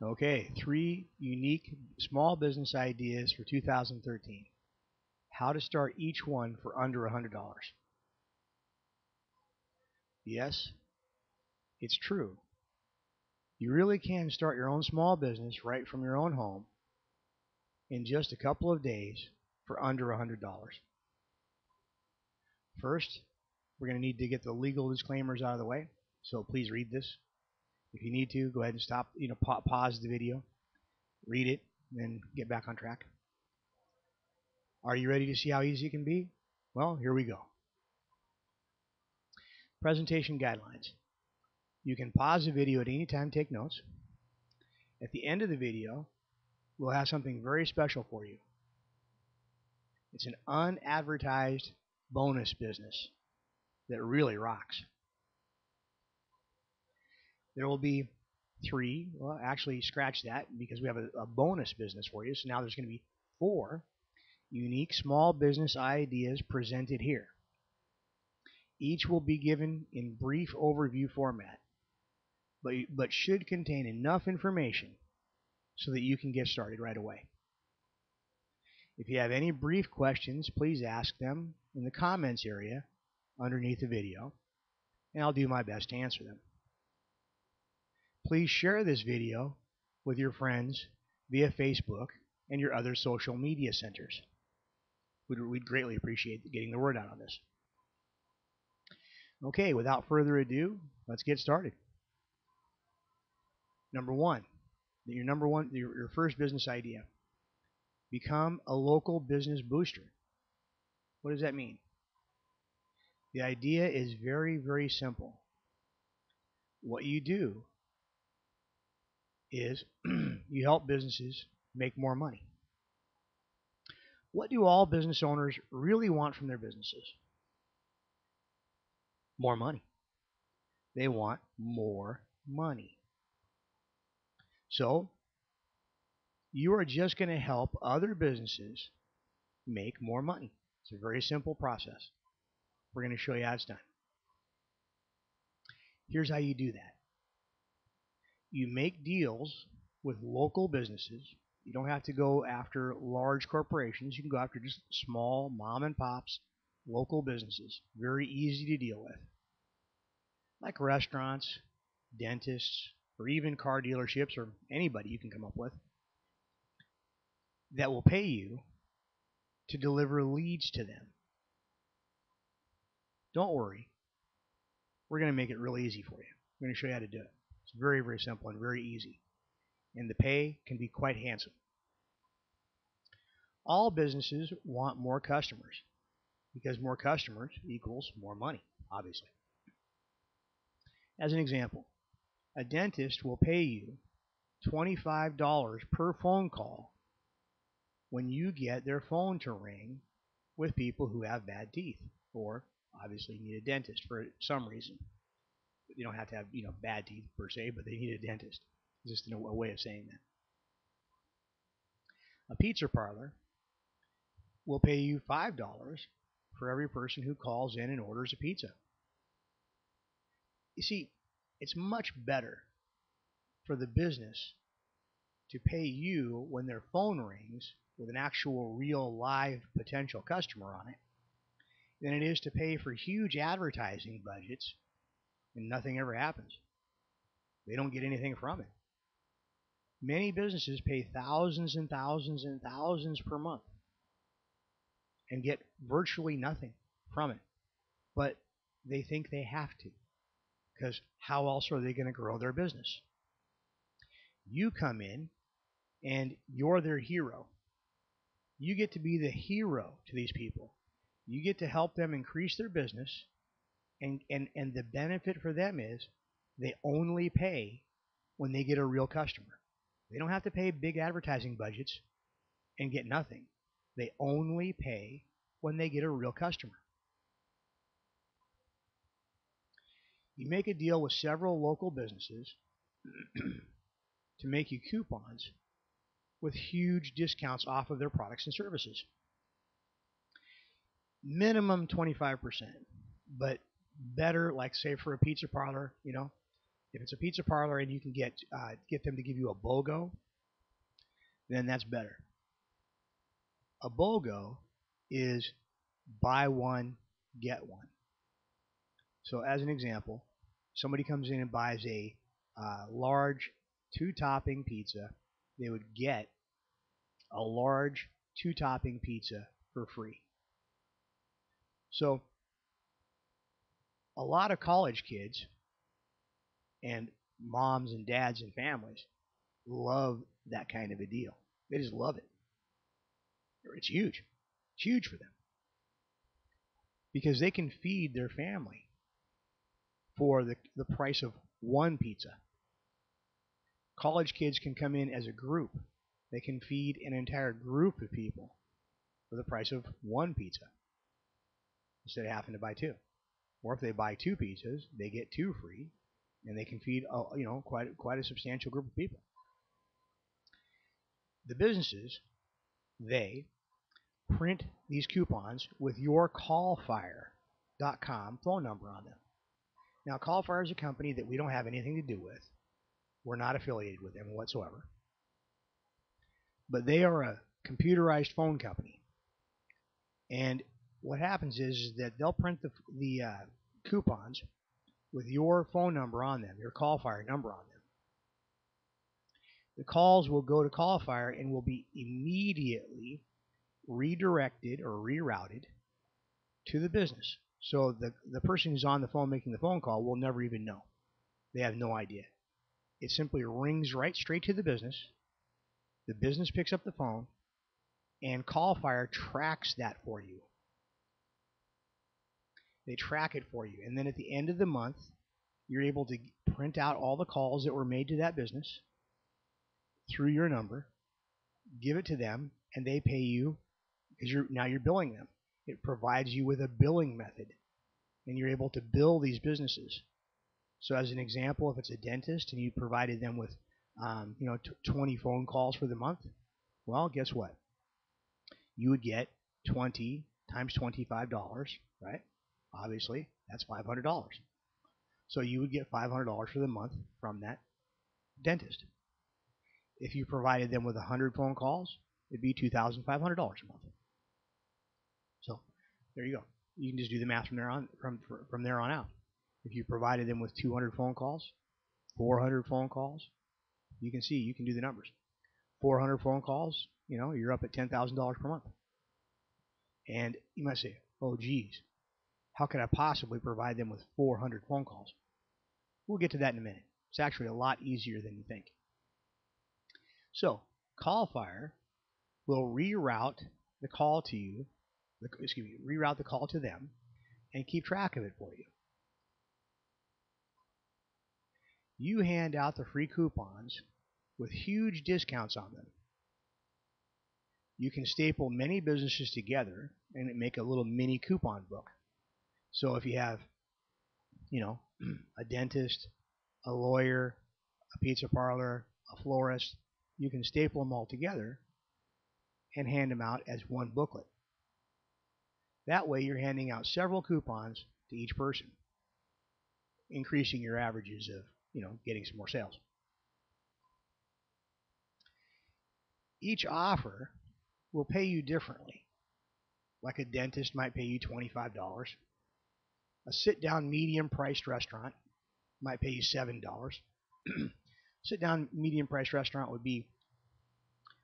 Okay, 3 unique small business ideas for 2013. How to start each one for under $100. Yes, it's true. You really can start your own small business right from your own home in just a couple of days for under $100. First, we're going to need to get the legal disclaimers out of the way, so please read this. If you need to, go ahead and stop, pause the video, read it, and then get back on track. Are you ready to see how easy it can be? Well, here we go. Presentation guidelines. You can pause the video at any time, take notes. At the end of the video, we'll have something very special for you. It's an unadvertised bonus business that really rocks. There will be well, actually scratch that because we have a bonus business for you. So now there's going to be 4 unique small business ideas presented here. Each will be given in brief overview format, but should contain enough information so that you can get started right away. If you have any brief questions, please ask them in the comments area underneath the video, and I'll do my best to answer them. Please share this video with your friends via Facebook and your other social media centers. We'd greatly appreciate getting the word out on this. Okay, without further ado, let's get started. Number one, your first business idea. Become a local business booster. What does that mean? The idea is very, very simple. What you do is you help businesses make more money. What do all business owners really want from their businesses? More money. They want more money. So you are just going to help other businesses make more money. It's a very simple process. We're going to show you how it's done. Here's how you do that. You make deals with local businesses. You don't have to go after large corporations. You can go after just small mom and pops, local businesses. Very easy to deal with. Like restaurants, dentists, or even car dealerships, or anybody you can come up with that will pay you to deliver leads to them. Don't worry. We're going to make it real easy for you. We're going to show you how to do it. It's very, very simple and very easy. And the pay can be quite handsome. All businesses want more customers because more customers equals more money, obviously. As an example, a dentist will pay you $25 per phone call when you get their phone to ring with people who have bad teeth or obviously need a dentist for some reason. You don't have to have bad teeth per se, but they need a dentist. Just a way of saying that. A pizza parlor will pay you $5 for every person who calls in and orders a pizza. You see, it's much better for the business to pay you when their phone rings with an actual real live potential customer on it than it is to pay for huge advertising budgets and nothing ever happens. They don't get anything from it. Many businesses pay thousands and thousands and thousands per month and get virtually nothing from it. But they think they have to, because how else are they going to grow their business? You come in and you're their hero. You get to be the hero to these people. You get to help them increase their business, and the benefit for them is they only pay when they get a real customer. They don't have to pay big advertising budgets and get nothing. They only pay when they get a real customer. You make a deal with several local businesses to make you coupons with huge discounts off of their products and services. Minimum 25%, but better, like say for a pizza parlor, If it's a pizza parlor and you can get them to give you a BOGO, then that's better. A BOGO is buy one, get one. So as an example, somebody comes in and buys a large 2-topping pizza, they would get a large 2-topping pizza for free. So a lot of college kids and moms and dads and families love that kind of a deal. They just love it. It's huge. It's huge for them because they can feed their family for the price of one pizza. College kids can come in as a group. They can feed an entire group of people for the price of one pizza instead of having to buy two. Or if they buy 2 pizzas, they get 2 free, and they can feed quite a substantial group of people. The businesses, they print these coupons with your callfire.com phone number on them. Now, Callfire is a company that we don't have anything to do with. We're not affiliated with them whatsoever. But they are a computerized phone company. And what happens is that they'll print the coupons with your phone number on them, your Callfire number on them. The calls will go to Callfire and will be immediately redirected or rerouted to the business. So the person who's on the phone making the phone call will never even know. They have no idea. It simply rings right straight to the business. The business picks up the phone, and Callfire tracks that for you. They track it for you. And then at the end of the month, you're able to print out all the calls that were made to that business through your number, give it to them, and they pay you because now you're billing them. It provides you with a billing method, and you're able to bill these businesses. So as an example, if it's a dentist and you provided them with 20 phone calls for the month, well, guess what? You would get 20 times $25, right? Obviously, that's $500. So you would get $500 for the month from that dentist. If you provided them with 100 phone calls, it'd be $2,500 a month. So there you go. You can just do the math from there on out. If you provided them with 200 phone calls, 400 phone calls, you can do the numbers. 400 phone calls, you're up at $10,000 per month. And you might say, oh, geez, how could I possibly provide them with 400 phone calls? We'll get to that in a minute. It's actually a lot easier than you think. So Callfire will reroute the call to you, reroute the call to them, and keep track of it for you. You hand out the free coupons with huge discounts on them. You can staple many businesses together and make a little mini coupon book. So if you have, a dentist, a lawyer, a pizza parlor, a florist, you can staple them all together and hand them out as one booklet. That way you're handing out several coupons to each person, increasing your averages of, getting some more sales. Each offer will pay you differently. Like a dentist might pay you $25. A sit-down medium-priced restaurant might pay you $7. Sit-down medium-priced restaurant would be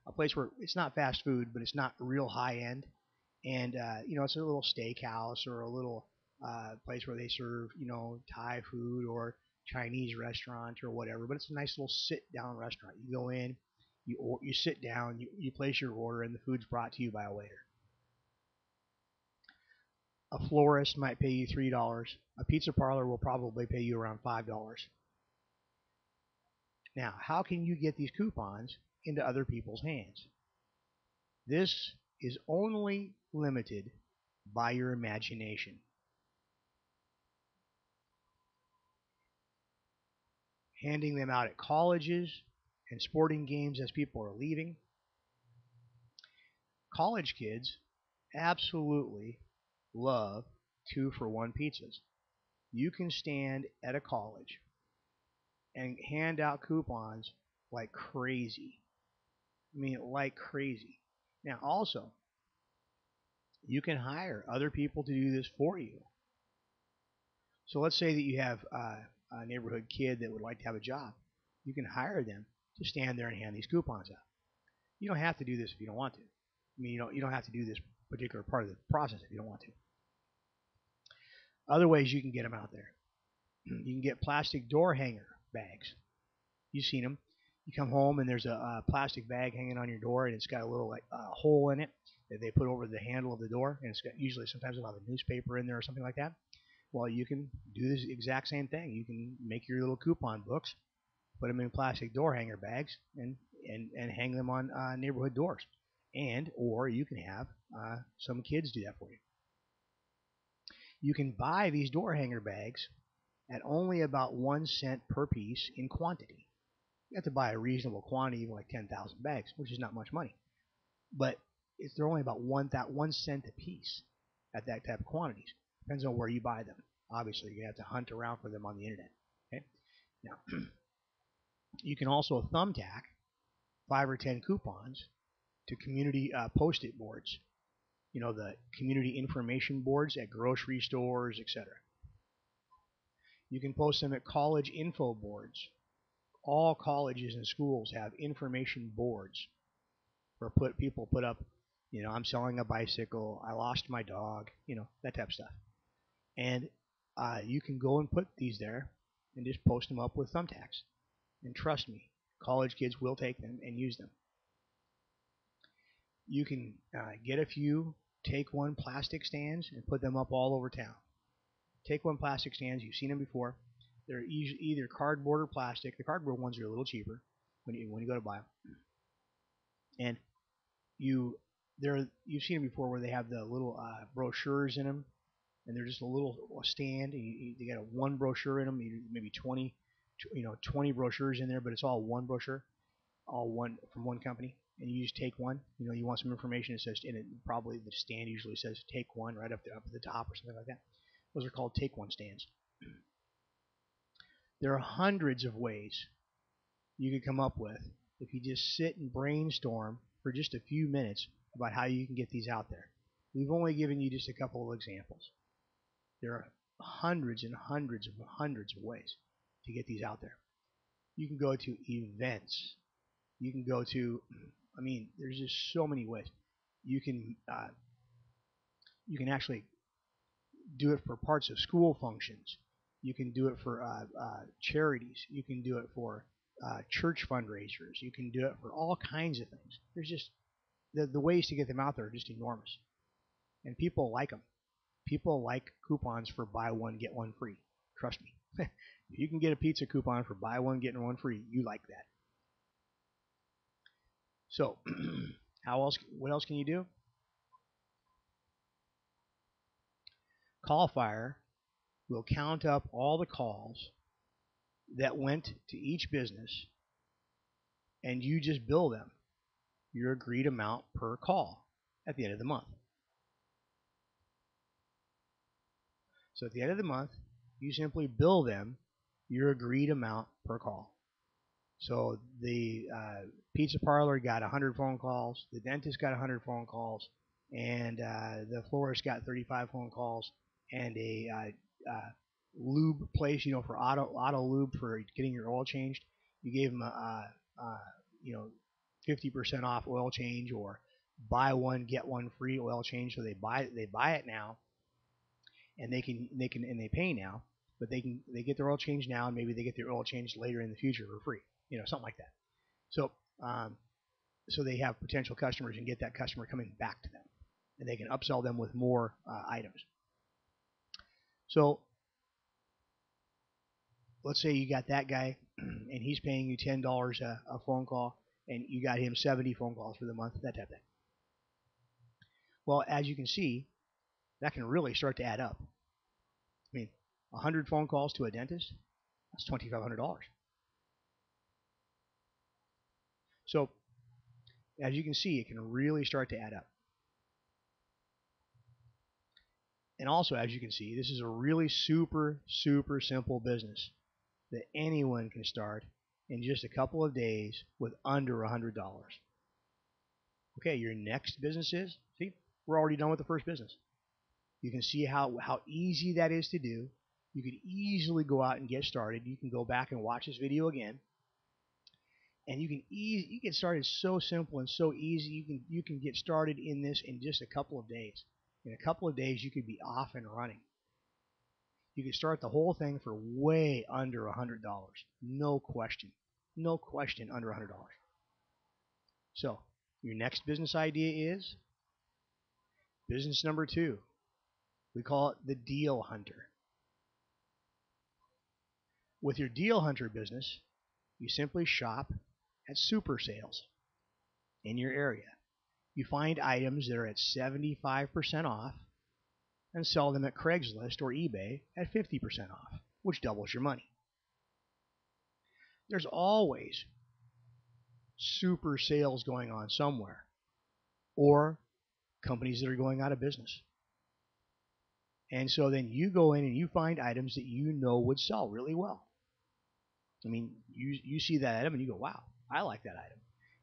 a place where it's not fast food, but it's not real high-end. And, it's a little steakhouse or a little place where they serve, Thai food or Chinese restaurant or whatever. But it's a nice little sit-down restaurant. You go in, you sit down, you place your order, and the food's brought to you by a waiter. A florist might pay you $3. A pizza parlor will probably pay you around $5. Now, how can you get these coupons into other people's hands? This is only limited by your imagination. Handing them out at colleges and sporting games as people are leaving. College kids absolutely love 2-for-1 pizzas. You can stand at a college and hand out coupons like crazy. I mean, like crazy. Now, also, you can hire other people to do this for you. So let's say that you have a neighborhood kid that would like to have a job. You can hire them to stand there and hand these coupons out. You don't have to do this if you don't want to. I mean, you don't have to do this particular part of the process if you don't want to. Other ways you can get them out there. You can get plastic door hanger bags. You've seen them. You come home and there's a plastic bag hanging on your door, and it's got a little like hole in it that they put over the handle of the door, and it's got usually sometimes a lot of newspaper in there or something like that. Well, you can do this exact same thing. You can make your little coupon books, put them in plastic door hanger bags, and hang them on neighborhood doors. Or you can have some kids do that for you. You can buy these door hanger bags at only about 1 cent per piece in quantity. You have to buy a reasonable quantity, like 10,000 bags, which is not much money. But they're only about 1 cent a piece at that type of quantities. Depends on where you buy them. Obviously, you have to hunt around for them on the internet. Okay? Now, you can also thumbtack 5 or 10 coupons to community post-it boards. You know, the community information boards at grocery stores, etc. You can post them at college info boards. All colleges and schools have information boards where people put up, you know, I'm selling a bicycle, I lost my dog, you know, that type of stuff. And you can go and put these there and just post them up with thumbtacks. And trust me, college kids will take them and use them. You can get a few Take One plastic stands and put them up all over town. Take One plastic stands, you've seen them before. They're either cardboard or plastic. The cardboard ones are a little cheaper when you go to buy them. And you've seen them before where they have the little brochures in them, and they're just a little stand. And you got one brochure in them, maybe 20 brochures in there, but it's all one brochure, all one from one company. And you just take one. You know, you want some information. It says, and it probably the stand usually says "Take One" right up at the top or something like that. Those are called Take One stands. There are hundreds of ways you could come up with if you just sit and brainstorm for just a few minutes about how you can get these out there. We've only given you just a couple of examples. There are hundreds and hundreds of ways to get these out there. You can go to events. You can go to, I mean, there's just so many ways. You can actually do it for parts of school functions. You can do it for charities. You can do it for church fundraisers. You can do it for all kinds of things. There's just the ways to get them out there are just enormous, and people like them. People like coupons for buy one get one free. Trust me. If you can get a pizza coupon for buy one get one free, you like that. So, what else can you do? CallFire will count up all the calls that went to each business, and you just bill them your agreed amount per call at the end of the month. So at the end of the month, you simply bill them your agreed amount per call. So the pizza parlor got 100 phone calls, the dentist got 100 phone calls, and the florist got 35 phone calls, and a lube place, you know, for auto lube for getting your oil changed, you gave them a 50% off oil change, or buy one get one free oil change. So they buy it now, and they pay now, but they get their oil change now, and maybe they get their oil change later in the future for free, you know, something like that. So so they have potential customers and get that customer coming back to them, and they can upsell them with more items. So let's say you got that guy and he's paying you $10 a phone call, and you got him 70 phone calls for the month, that type of thing. Well, as you can see, that can really start to add up. I mean, 100 phone calls to a dentist, that's $2,500. So, as you can see, it can really start to add up. And also, as you can see, this is a really super simple business. that anyone can start in just a couple of days with under $100. Okay, your next business is, see, we're already done with the first business. You can see how easy that is to do. You could easily go out and get started. You can go back and watch this video again. And you get started so simple and so easy. You can get started in this in just a couple of days. In a couple of days, you could be off and running. You can start the whole thing for way under $100. No question. No question, under $100. So, your next business idea is business number 2. We call it the deal hunter. With your deal hunter business, you simply shop at super sales in your area. You find items that are at 75% off and sell them at Craigslist or eBay at 50% off, which doubles your money. There's always super sales going on somewhere, or companies that are going out of business. And so then you go in and you find items that you know would sell really well. I mean, you see that item and you go, wow, I like that item.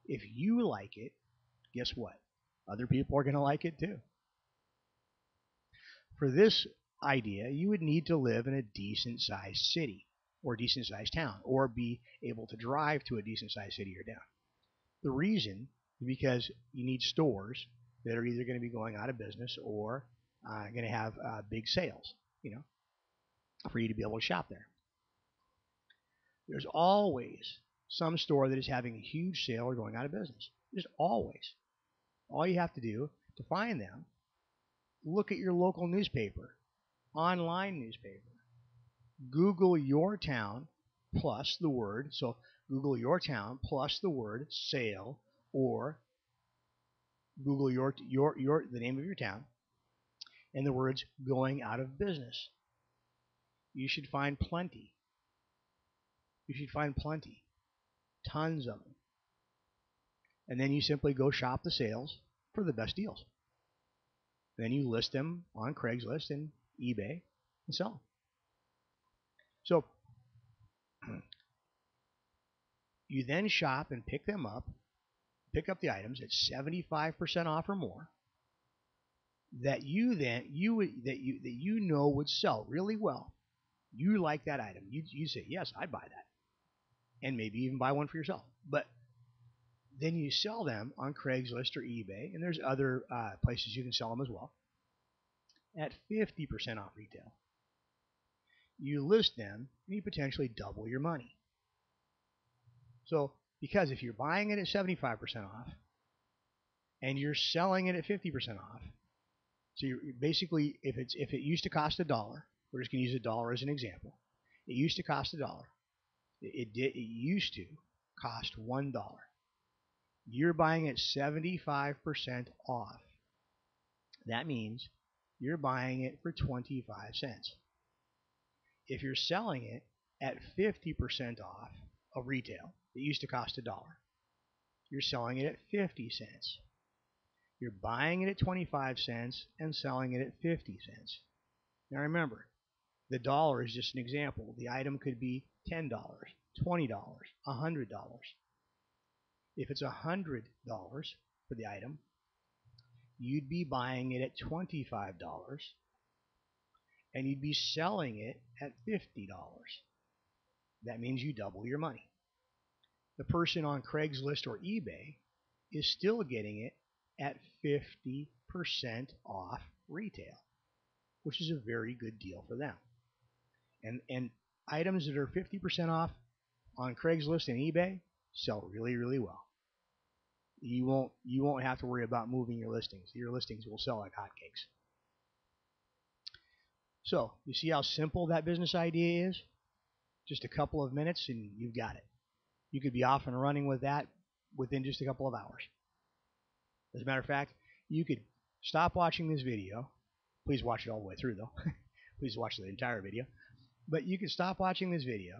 If you like it, guess what? Other people are going to like it too. For this idea, you would need to live in a decent-sized city or decent-sized town, or be able to drive to a decent-sized city or town. The reason is because you need stores that are either going to be going out of business or going to have big sales, for you to be able to shop there. There's always some store that is having a huge sale or going out of business. There's always. All you have to do to find them, look at your local newspaper, online newspaper. Google your town plus the word, so Google your town plus the word sale, or Google the name of your town and the words going out of business. You should find plenty. You should find plenty. Tons of them. And then you simply go shop the sales for the best deals. Then you list them on Craigslist and eBay and sell them. So you then shop and pick up the items at 75% off or more that you know would sell really well. You like that item. You say, yes, I'd buy that. And maybe even buy one for yourself. But then you sell them on Craigslist or eBay, and there's other places you can sell them as well, at 50% off retail. You list them, and you potentially double your money. So, because if you're buying it at 75% off, and you're selling it at 50% off, so you're basically, if it used to cost $1, we're just going to use $1 as an example. It used to cost $1. It used to cost $1. You're buying it 75% off. That means you're buying it for 25 cents. If you're selling it at 50% off of retail, it used to cost $1. You're selling it at 50 cents. You're buying it at 25 cents and selling it at 50 cents. Now remember, the dollar is just an example. The item could be $10, $20, $100. If it's $100 for the item, you'd be buying it at $25 and you'd be selling it at $50. That means you double your money. The person on Craigslist or eBay is still getting it at 50% off retail, which is a very good deal for them. And items that are 50% off on Craigslist and eBay sell really, really well. You won't have to worry about moving your listings. Your listings will sell like hotcakes. So, you see how simple that business idea is? Just a couple of minutes and you've got it. You could be off and running with that within just a couple of hours. As a matter of fact, you could stop watching this video. Please watch it all the way through, though. Please watch the entire video. But you could stop watching this video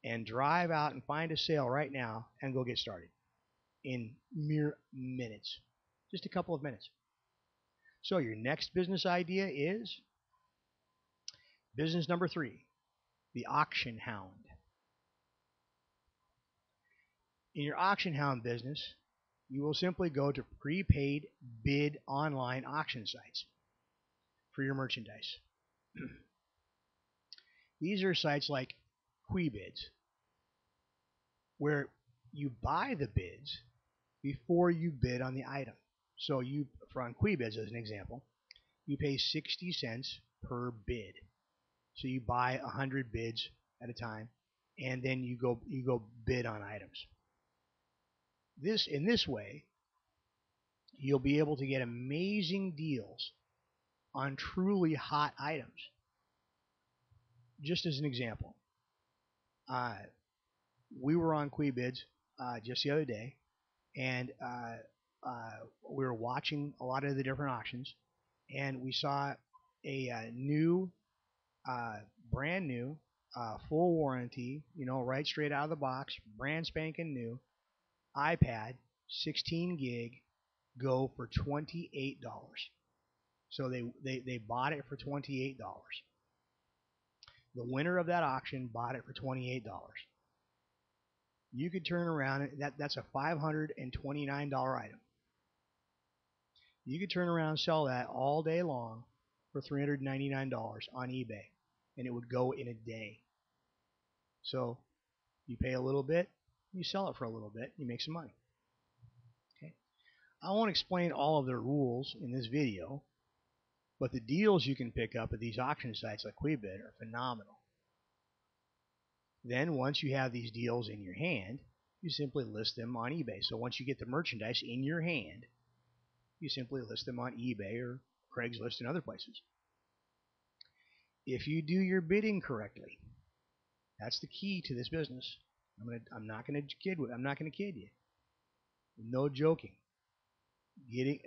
and drive out and find a sale right now and go get started in mere minutes. Just a couple of minutes. So your next business idea is business number 3, the auction hound. In your auction hound business, you will simply go to prepaid bid online auction sites for your merchandise. These are sites like Quibids, where you buy the bids before you bid on the item. So you, on Quibids as an example, you pay 60 cents per bid. So you buy 100 bids at a time, and then you go bid on items. In this way, you'll be able to get amazing deals on truly hot items. Just as an example, we were on Quibids just the other day, and we were watching a lot of the different auctions, and we saw a new, brand new, full warranty, right straight out of the box, brand spanking new iPad, 16 gig, go for $28. So they bought it for $28. The winner of that auction bought it for $28. You could turn around, that's a $529 item. You could turn around and sell that all day long for $399 on eBay, and it would go in a day. So you pay a little bit, you sell it for a little bit, you make some money. Okay. I won't explain all of the rules in this video, but the deals you can pick up at these auction sites like Quibid are phenomenal. Then once you have these deals in your hand, you simply list them on eBay. So once you get the merchandise in your hand, you simply list them on eBay or Craigslist and other places. If you do your bidding correctly, that's the key to this business. I'm not going to kid you. No joking.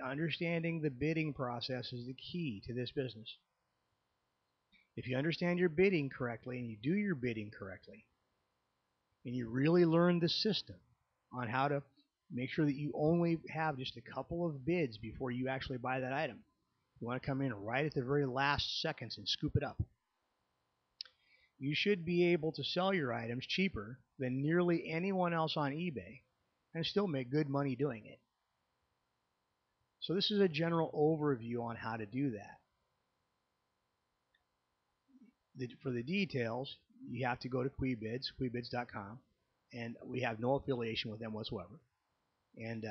Understanding the bidding process is the key to this business. If you understand your bidding correctly and you do your bidding correctly, and you really learn the system on how to make sure that you only have just a couple of bids before you actually buy that item. You want to come in right at the very last seconds and scoop it up. You should be able to sell your items cheaper than nearly anyone else on eBay and still make good money doing it. So this is a general overview on how to do that. For the details, you have to go to Quibids, quibids.com, and we have no affiliation with them whatsoever. And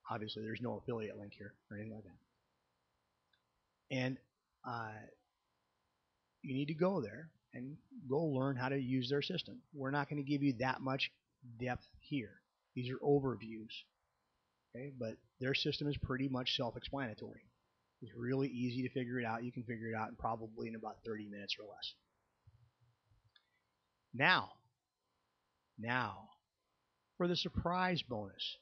obviously there's no affiliate link here or anything like that. And you need to go there and go learn how to use their system. We're not going to give you that much depth here. These are overviews. Okay, but their system is pretty much self-explanatory. It's really easy to figure it out. You can figure it out probably in about 30 minutes or less. Now, for the surprise bonus.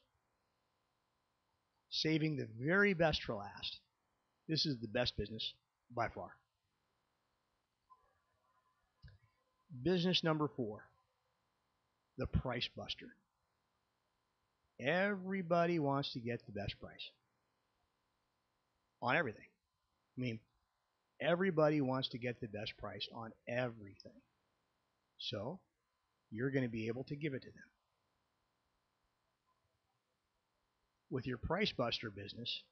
Saving the very best for last. This is the best business by far. Business number 4, the price buster. Everybody wants to get the best price on everything. I mean, everybody wants to get the best price on everything. So, you're going to be able to give it to them. With your price buster business,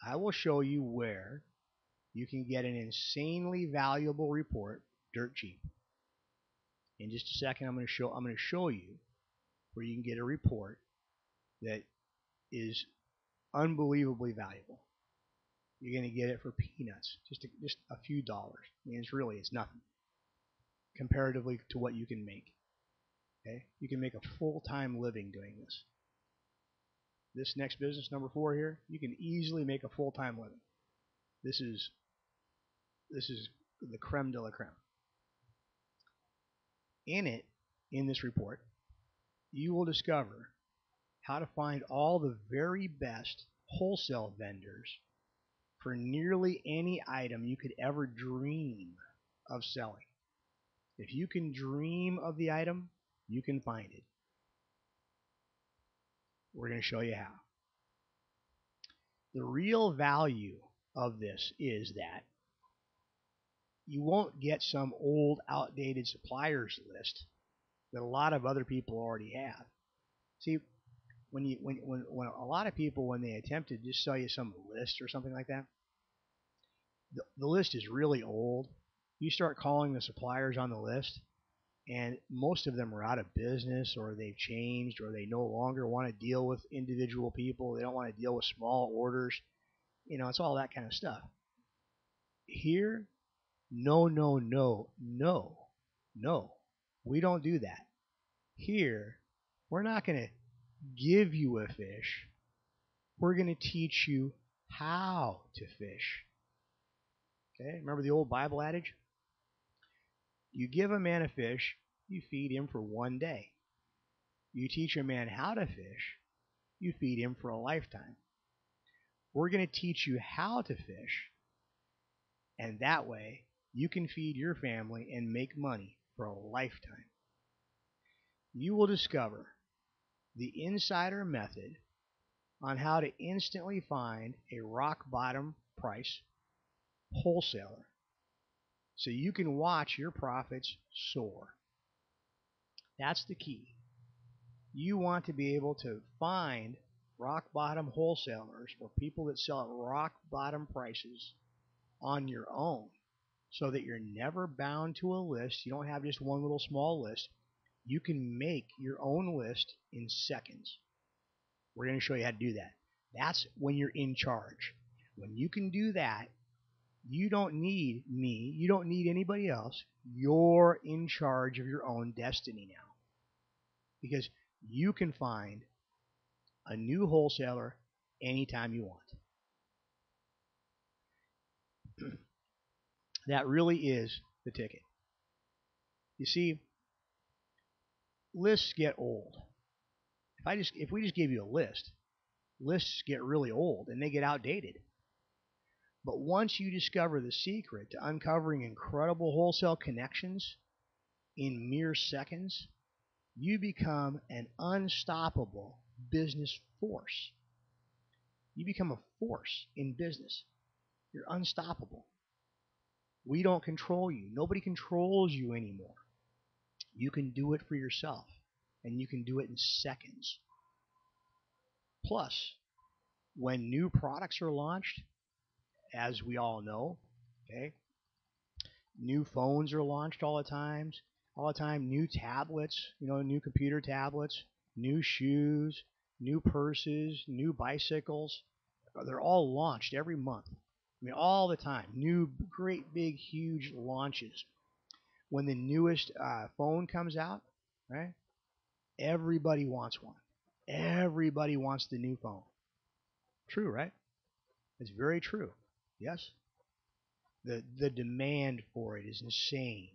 I will show you where you can get an insanely valuable report dirt cheap. In just a second, I'm going to show you where you can get a report that is unbelievably valuable. You're going to get it for peanuts, just a few dollars. I mean, it's nothing comparatively to what you can make. Okay, you can make a full-time living doing this. This next business, number 4 here, you can easily make a full-time living. This is the creme de la creme. In this report, you will discover how to find all the very best wholesale vendors for nearly any item you could ever dream of selling. If you can dream of the item, you can find it. We're going to show you how. The real value of this is that you won't get some old, outdated suppliers list that a lot of other people already have. See, when a lot of people, when they attempt to just sell you some list or something like that, the list is really old. You start calling the suppliers on the list, and most of them are out of business, or they've changed, or they no longer want to deal with individual people. They don't want to deal with small orders. It's all that kind of stuff. Here, no, no, no, no, no. We don't do that. Here, we're not going to give you a fish. We're going to teach you how to fish. Okay? Remember the old Bible adage? You give a man a fish, you feed him for one day. You teach a man how to fish, you feed him for a lifetime. We're going to teach you how to fish, and that way you can feed your family and make money for a lifetime. You will discover the insider method on how to instantly find a rock bottom price wholesaler so you can watch your profits soar. That's the key. You want to be able to find rock bottom wholesalers or people that sell at rock bottom prices on your own so that you're never bound to a list. You don't have just one little small list. You can make your own list in seconds. We're going to show you how to do that. That's when you're in charge. When you can do that, you don't need me. You don't need anybody else. You're in charge of your own destiny now. Because you can find a new wholesaler anytime you want. That really is the ticket. You see, lists get old. If we just gave you a list, lists get really old and they get outdated. But once you discover the secret to uncovering incredible wholesale connections in mere seconds, you become an unstoppable business force. You become a force in business. You're unstoppable. We don't control you. Nobody controls you anymore. You can do it for yourself, and you can do it in seconds. Plus, when new products are launched, as we all know, okay, new phones are launched all the time, new tablets, new computer tablets, new shoes, new purses, new bicycles. They're all launched every month. All the time. New, great, big, huge launches. When the newest phone comes out, right? Everybody wants one. Everybody wants the new phone. True, right? It's very true. Yes? The demand for it is insane.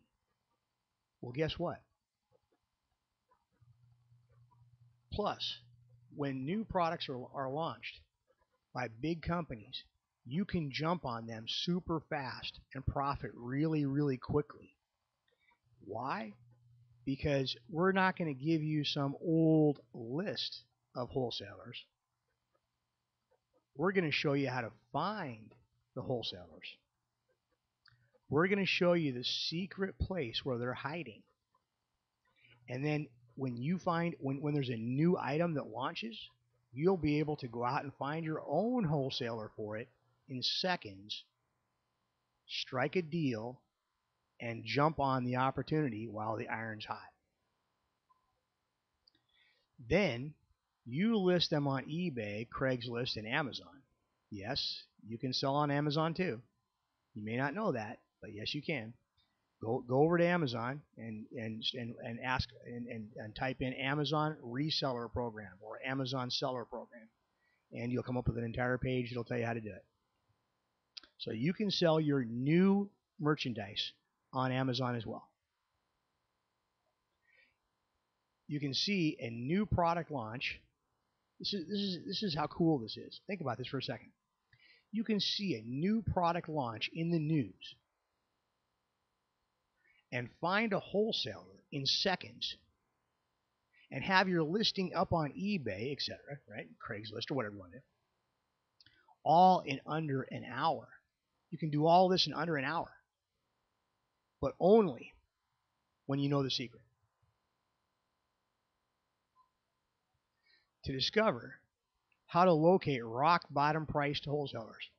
Well, guess what? Plus, when new products are launched by big companies, you can jump on them super fast and profit really, really quickly. Why? Because we're not going to give you some old list of wholesalers. We're going to show you how to find the wholesalers. We're going to show you the secret place where they're hiding. And then when there's a new item that launches, you'll be able to go out and find your own wholesaler for it in seconds, strike a deal, and jump on the opportunity while the iron's hot. Then you list them on eBay, Craigslist, and Amazon. Yes, you can sell on Amazon too. You may not know that, but yes, you can. Go over to Amazon and ask and type in Amazon Reseller Program or Amazon Seller Program, and you'll come up with an entire page that'll tell you how to do it. So you can sell your new merchandise on Amazon as well. You can see a new product launch. This is how cool this is. Think about this for a second. You can see a new product launch in the news and find a wholesaler in seconds and have your listing up on eBay, etc., right? Craigslist or whatever you want to do, all in under an hour. You can do all this in under an hour, but only when you know the secret. to discover how to locate rock bottom priced wholesalers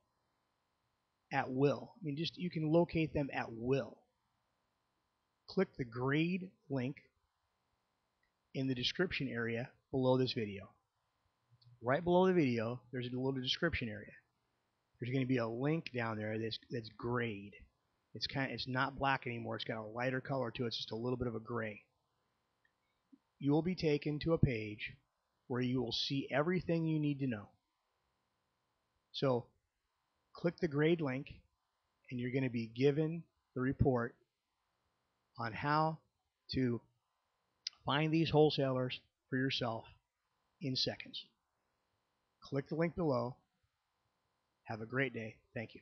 at will. I mean, just you can locate them at will. Click the grade link in the description area below this video. Right below the video, there's a little description area. There's going to be a link down there that's grayed. It's not black anymore. It's got a lighter color to it. It's just a little bit of a gray. You will be taken to a page where you will see everything you need to know. So click the grade link, and you're going to be given the report on how to find these wholesalers for yourself in seconds. Click the link below. Have a great day. Thank you.